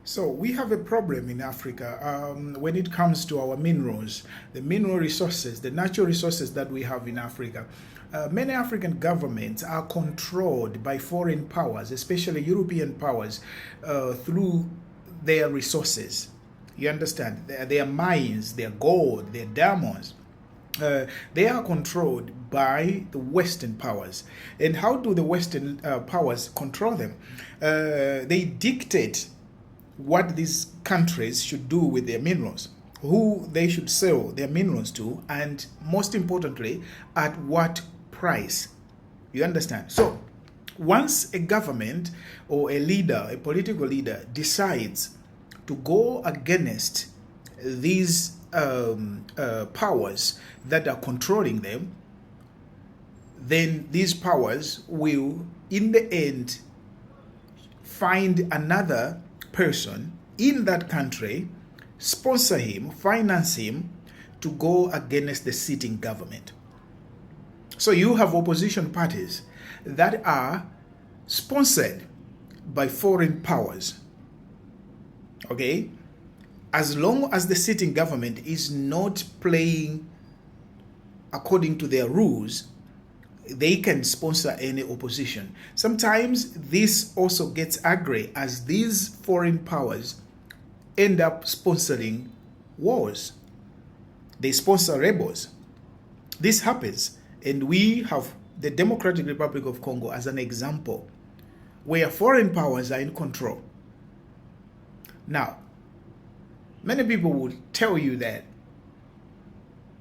So we have a problem in Africa when it comes to our minerals, the mineral resources, the natural resources that we have in Africa. Many African governments are controlled by foreign powers, especially European powers, through their resources. You understand? Their mines, their gold, their diamonds. They are controlled by the Western powers. And how do the Western powers control them? They dictate what these countries should do with their minerals, who they should sell their minerals to, and most importantly, at what price. You understand? So, once a government or a leader, a political leader, decides to go against these powers that are controlling them, then these powers will, in the end, find another person in that country, sponsor him, finance him to go against the sitting government. So you have opposition parties that are sponsored by foreign powers. Okay? As long as the sitting government is not playing according to their rules, they can sponsor any opposition. Sometimes this also gets ugly as these foreign powers end up sponsoring wars. They sponsor rebels. This happens, and we have the Democratic Republic of Congo as an example where foreign powers are in control. Now, many people will tell you that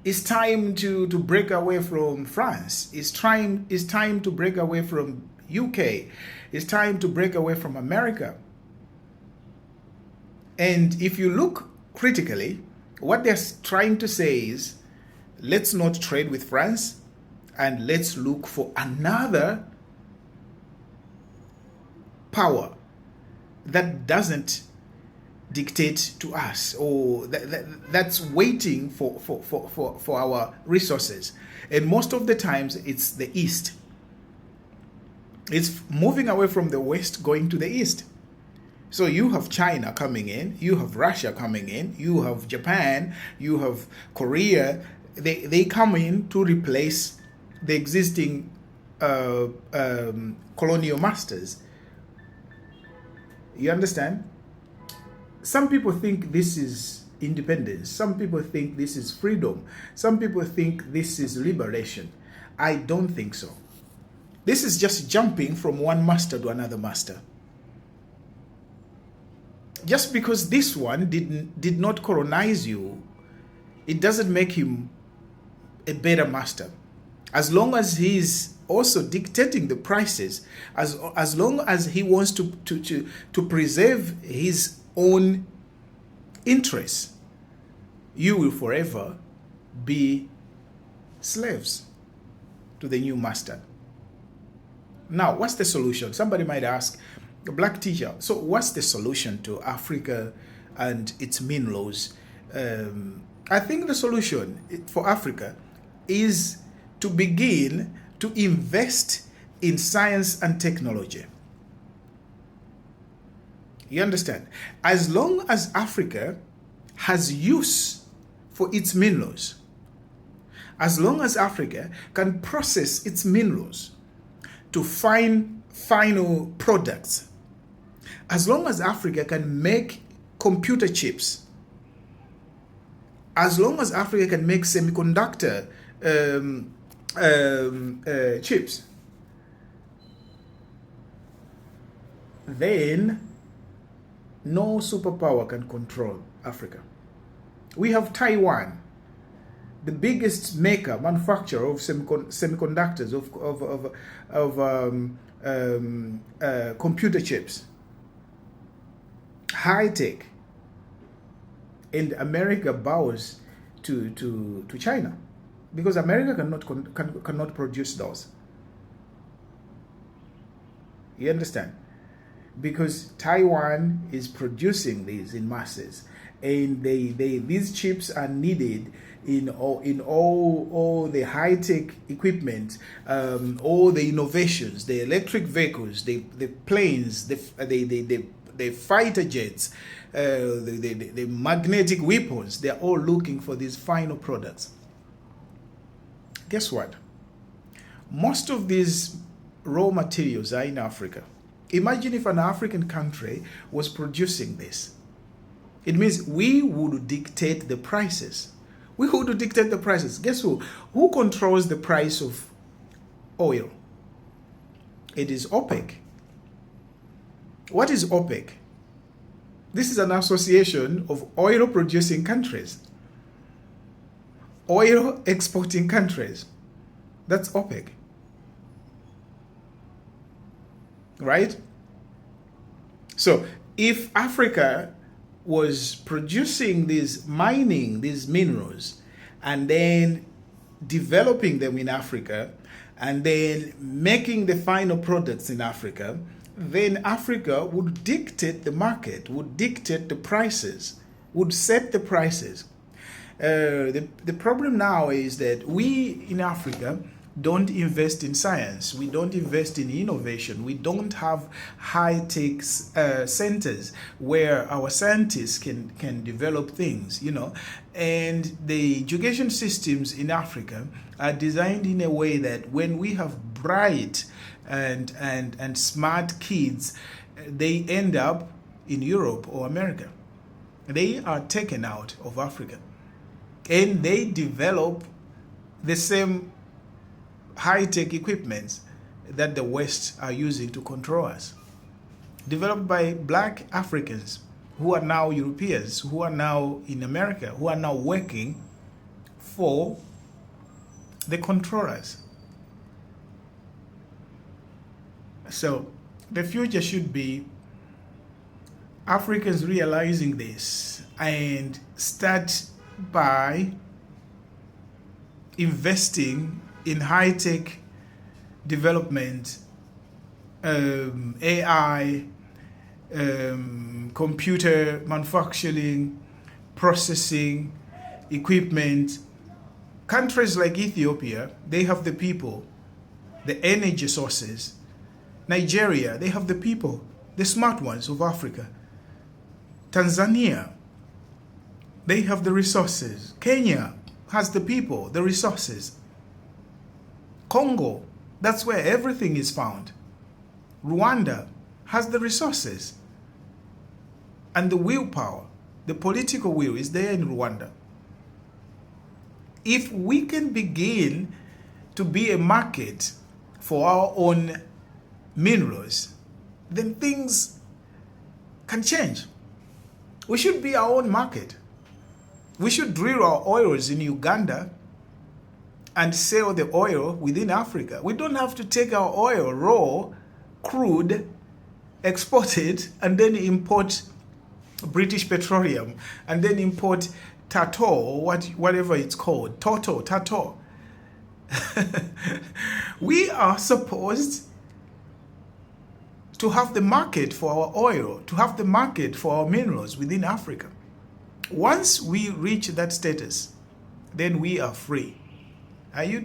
it's time to break away from France. It's time to break away from UK. It's time to break away from America. And if you look critically, what they're trying to say is, let's not trade with France and let's look for another power that doesn't dictate to us, or that's waiting for our resources. And most of the times it's the East. It's moving away from the West, going to the East. So you have China coming in, you have Russia coming in, you have Japan, you have Korea. They come in to replace the existing colonial masters. You understand? Some people think this is independence. Some people think this is freedom. Some people think this is liberation. I don't think so. This is just jumping from one master to another master. Just because this one did not colonize you, it doesn't make him a better master. As long as he's also dictating the prices, as long as he wants to preserve his own interests, you will forever be slaves to the new master. Now, what's the solution? Somebody might ask, Black teacher, so what's the solution to Africa and its minerals? I think the solution for Africa is to begin to invest in science and technology. You understand? As long as Africa has use for its minerals, as long as Africa can process its minerals to find final products, as long as Africa can make computer chips, as long as Africa can make semiconductor chips, then no superpower can control Africa. We have Taiwan, the biggest manufacturer of semiconductors, of computer chips, high tech, and America bows to China because America cannot produce those. You understand? Because Taiwan is producing these in masses, and these chips are needed in all the high tech equipment, all the innovations, the electric vehicles, the planes, the the fighter jets, the magnetic weapons. They're all looking for these final products. Guess what? Most of these raw materials are in Africa. Imagine if an African country was producing this. It means we would dictate the prices. We would dictate the prices. Guess who? Who controls the price of oil? It is OPEC. What is OPEC? This is an association of oil producing countries. Oil exporting countries. That's OPEC. Right? So if Africa was producing mining these minerals and then developing them in Africa and then making the final products in Africa, then Africa would dictate the market, would dictate the prices, would set the prices. The problem now is that we in Africa don't invest in science. We don't invest in innovation. We don't have high-tech centers where our scientists can develop things, And the education systems in Africa are designed in a way that when we have bright and smart kids, they end up in Europe or America. They are taken out of Africa. And they develop the same high-tech equipments that the West are using to control us. Developed by black Africans who are now Europeans, who are now in America, who are now working for the controllers. So the future should be Africans realizing this and start by investing in high-tech development, AI, computer manufacturing, processing, equipment. Countries like Ethiopia, they have the people, the energy sources. Nigeria, they have the people, the smart ones of Africa. Tanzania, they have the resources. Kenya has the people, the resources. Congo, that's where everything is found. Rwanda has the resources. And the willpower, the political will is there in Rwanda. If we can begin to be a market for our own minerals, then things can change. We should be our own market. We should drill our oils in Uganda and sell the oil within Africa. We don't have to take our oil raw, crude, export it, and then import British Petroleum, and then import Tato, or whatever it's called, Tato. We are supposed to have the market for our oil, to have the market for our minerals within Africa. Once we reach that status, then we are free. Are we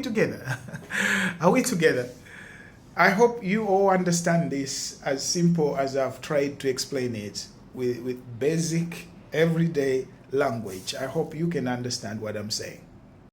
together? Are we together? I hope you all understand this as simple as I've tried to explain it with basic everyday language. I hope you can understand what I'm saying.